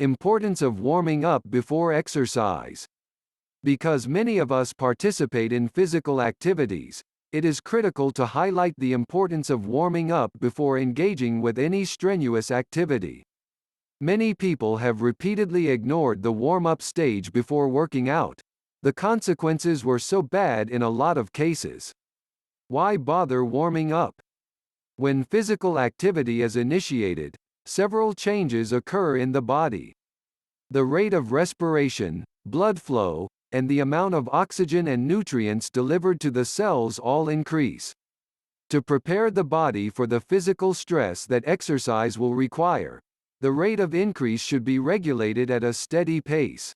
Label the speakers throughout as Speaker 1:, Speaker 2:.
Speaker 1: Importance of warming up before exercise. Because many of us participate in physical activities, it is critical to highlight the importance of warming up before engaging with any strenuous activity. Many people have repeatedly ignored the warm-up stage before working out. The consequences were so bad in a lot of cases. Why bother warming up? When physical activity is initiated, several changes occur in the body. The rate of respiration, blood flow, and the amount of oxygen and nutrients delivered to the cells all increase. To prepare the body for the physical stress that exercise will require, the rate of increase should be regulated at a steady pace.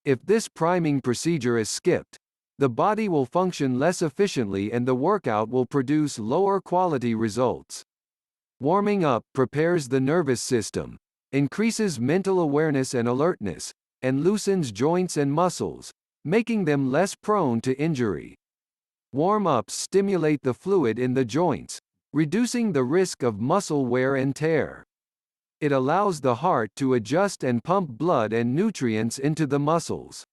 Speaker 1: If this priming procedure is skipped, the body will function less efficiently and the workout will produce lower quality results. Warming up prepares the nervous system, increases mental awareness and alertness, and loosens joints and muscles, making them less prone to injury. Warm-ups stimulate the fluid in the joints, reducing the risk of muscle wear and tear. It allows the heart to adjust and pump blood and nutrients into the muscles.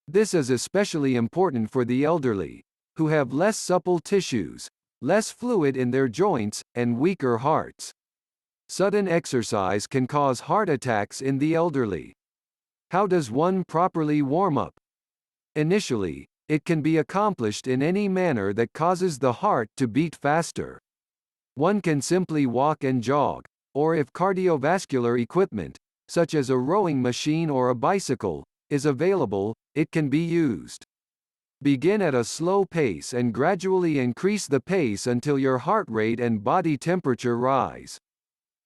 Speaker 1: This is especially important for the elderly, who have less supple tissues, less fluid in their joints, and weaker hearts. Sudden exercise can cause heart attacks in the elderly. How does one properly warm up? Initially, it can be accomplished in any manner that causes the heart to beat faster. One can simply walk and jog, or if cardiovascular equipment, such as a rowing machine or a bicycle, is available, it can be used. Begin at a slow pace and gradually increase the pace until your heart rate and body temperature rise.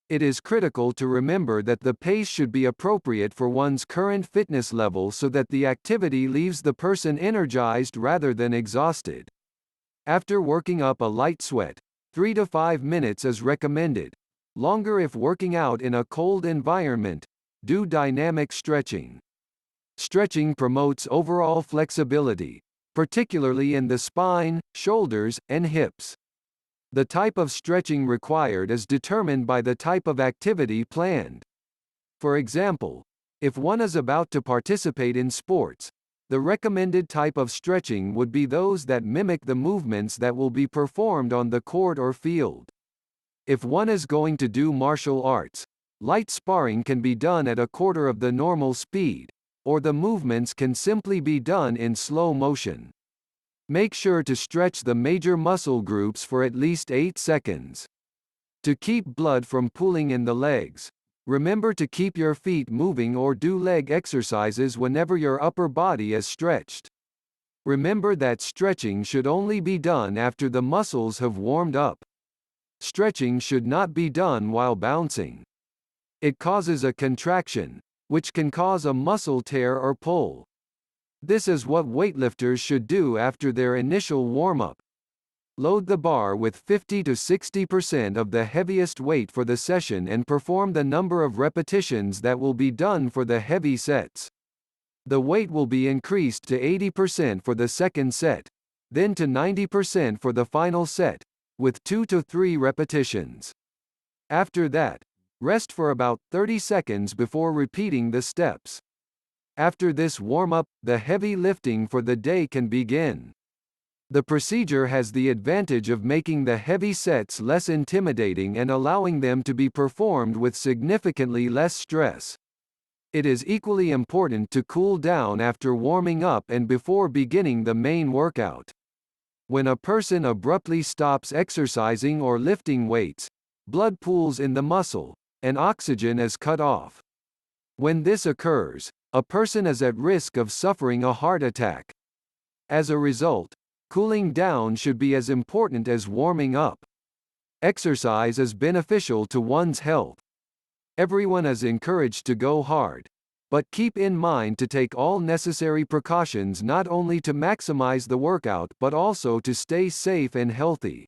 Speaker 1: It is critical to remember that the pace should be appropriate for one's current fitness level so that the activity leaves the person energized rather than exhausted. After working up a light sweat, 3 to 5 minutes is recommended. Longer if working out in a cold environment. Do dynamic stretching. Stretching promotes overall flexibility, particularly in the spine, shoulders, and hips. The type of stretching required is determined by the type of activity planned. For example, if one is about to participate in sports, the recommended type of stretching would be those that mimic the movements that will be performed on the court or field. If one is going to do martial arts, light sparring can be done at a quarter of the normal speed, or the movements can simply be done in slow motion. Make sure to stretch the major muscle groups for at least 8 seconds. To keep blood from pooling in the legs, remember to keep your feet moving or do leg exercises whenever your upper body is stretched. Remember that stretching should only be done after the muscles have warmed up. Stretching should not be done while bouncing. It causes a contraction, which can cause a muscle tear or pull. This is what weightlifters should do after their initial warm-up. Load the bar with 50 to 60% of the heaviest weight for the session and perform the number of repetitions that will be done for the heavy sets. The weight will be increased to 80% for the second set, then to 90% for the final set, with 2 to 3 repetitions. After that, rest for about 30 seconds before repeating the steps. After this warm-up, the heavy lifting for the day can begin. The procedure has the advantage of making the heavy sets less intimidating and allowing them to be performed with significantly less stress. It is equally important to cool down after warming up and before beginning the main workout. When a person abruptly stops exercising or lifting weights, blood pools in the muscle, and oxygen is cut off. When this occurs, a person is at risk of suffering a heart attack. As a result, cooling down should be as important as warming up. Exercise is beneficial to one's health. Everyone is encouraged to go hard, but keep in mind to take all necessary precautions not only to maximize the workout but also to stay safe and healthy.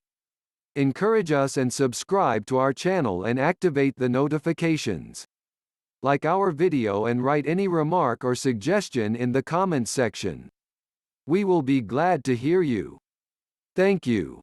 Speaker 1: Encourage us and subscribe to our channel and activate the notifications. Like our video and write any remark or suggestion in the comments section. We will be glad to hear you. Thank you.